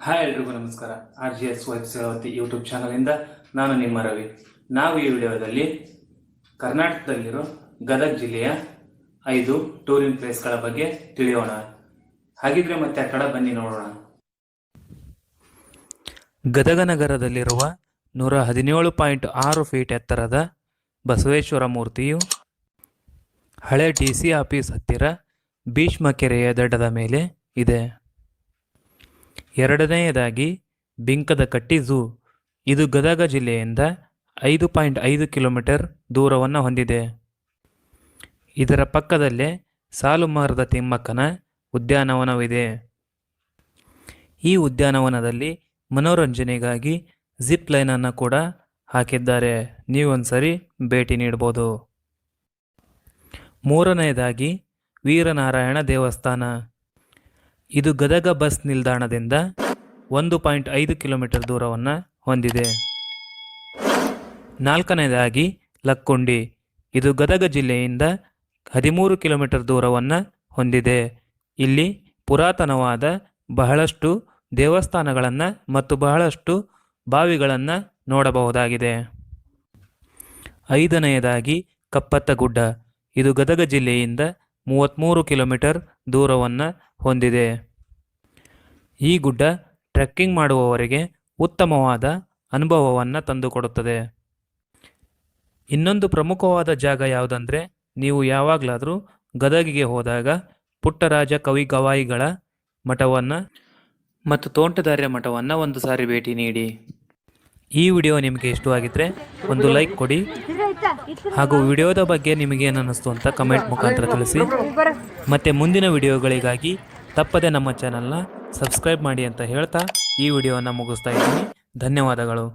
Hi ಎಲ್ರಿಗೂ ನಮಸ್ಕಾರ. RGS vibes ಸೇವಾವತಿ YouTube ಚಾನಲಿಂದ ನಾನು ನಿಮ್ಮ ರವಿ. ನಾವು ಈ ವಿಡಿಯೋದಲ್ಲಿ ಕರ್ನಾಟಕದಲ್ಲಿರೋ ಗದಗ ಜಿಲ್ಲೆಯ 5 ಟೂರಿಂಗ್ ಪ್ಲೇಸ್ಗಳ ಬಗ್ಗೆ ತಿಳಿಯೋಣ. ಹಾಗಿದ್ರೆ ಮತ್ತೆ ಆ ಕಡೆ ಬನ್ನಿ ನೋಡೋಣ. ಗದಗ ನಗರದಲ್ಲಿರುವ 117.6 ಫೀಟ್ ಎತ್ತರದ ಬಸವೇಶ್ವರ ಮೂರ್ತಿಯು ಹಳೆ DC ಆಫೀಸ್ ಹತ್ತಿರ ಭೀಷ್ಮ ಕೆರೆಯ ದಡದ ಮೇಲೆ ಇದೆ. ಎರಡನೆಯದಾಗಿ ಬಿಂಕದ ಕಟ್ಟಿ ಝೂ. ಇದು ಗದಗ ಜಿಲ್ಲೆಯಿಂದ 5.5 ಕಿಲೋಮೀಟರ್ ದೂರವನ್ನು ಹೊಂದಿದೆ. ಇದರ ಪಕ್ಕದಲ್ಲೇ ಸಾಲುಮರದ ತಿಮ್ಮಕ್ಕನ ಉದ್ಯಾನವನವಿದೆ. ಈ ಉದ್ಯಾನವನದಲ್ಲಿ ಮನೋರಂಜನೆಗಾಗಿ ಜಿಪ್ ಲೈನನ್ನು ಕೂಡ ಹಾಕಿದ್ದಾರೆ. ನೀವೊಂದ್ಸರಿ ಭೇಟಿ ನೀಡ್ಬೋದು. ಮೂರನೆಯದಾಗಿ ವೀರನಾರಾಯಣ ದೇವಸ್ಥಾನ. ಇದು ಗದಗ ಬಸ್ ನಿಲ್ದಾಣದಿಂದ 1.5 ಕಿಲೋಮೀಟರ್ ದೂರವನ್ನು ಹೊಂದಿದೆ. ನಾಲ್ಕನೇದಾಗಿ ಲಕ್ಕುಂಡಿ. ಇದು ಗದಗ ಜಿಲ್ಲೆಯಿಂದ 13 ಕಿಲೋಮೀಟರ್ ದೂರವನ್ನು ಹೊಂದಿದೆ. ಇಲ್ಲಿ ಪುರಾತನವಾದ ಬಹಳಷ್ಟು ದೇವಸ್ಥಾನಗಳನ್ನು ಮತ್ತು ಬಹಳಷ್ಟು ಬಾವಿಗಳನ್ನು ನೋಡಬಹುದಾಗಿದೆ. ಐದನೆಯದಾಗಿ ಕಪ್ಪತ್ತಗುಡ್ಡ. ಇದು ಗದಗ ಜಿಲ್ಲೆಯಿಂದ 33 ಕಿಲೋಮೀಟರ್ ದೂರವನ್ನು ಹೊಂದಿದೆ. ಈ ಗುಡ್ಡ ಟ್ರೆಕ್ಕಿಂಗ್ ಮಾಡುವವರಿಗೆ ಉತ್ತಮವಾದ ಅನುಭವವನ್ನು ತಂದುಕೊಡುತ್ತದೆ. ಇನ್ನೊಂದು ಪ್ರಮುಖವಾದ ಜಾಗ ಯಾವುದಂದರೆ, ನೀವು ಯಾವಾಗಲಾದರೂ ಗದಗಿಗೆ ಹೋದಾಗ ಪುಟ್ಟರಾಜ ಕವಿ ಗವಾಯಿಗಳ ಮಠವನ್ನು ಮತ್ತು ತೋಂಟದಾರ್ಯ ಮಠವನ್ನು ಒಂದು ಸಾರಿ ಭೇಟಿ ನೀಡಿ. ಈ ವಿಡಿಯೋ ನಿಮಗೆ ಇಷ್ಟವಾಗಿದ್ದರೆ ಒಂದು ಲೈಕ್ ಕೊಡಿ, ಹಾಗೂ ವಿಡಿಯೋದ ಬಗ್ಗೆ ನಿಮಗೇನು ಅನ್ನಿಸ್ತು ಅಂತ ಕಮೆಂಟ್ ಮುಖಾಂತರ ತಿಳಿಸಿ. ಮತ್ತು ಮುಂದಿನ ವಿಡಿಯೋಗಳಿಗಾಗಿ ತಪ್ಪದೆ ನಮ್ಮ ಚಾನಲ್ನ ಸಬ್ಸ್ಕ್ರೈಬ್ ಮಾಡಿ ಅಂತ ಹೇಳ್ತಾ ಈ ವಿಡಿಯೋವನ್ನು ಮುಗಿಸ್ತಾ ಇದ್ದೀನಿ. ಧನ್ಯವಾದಗಳು.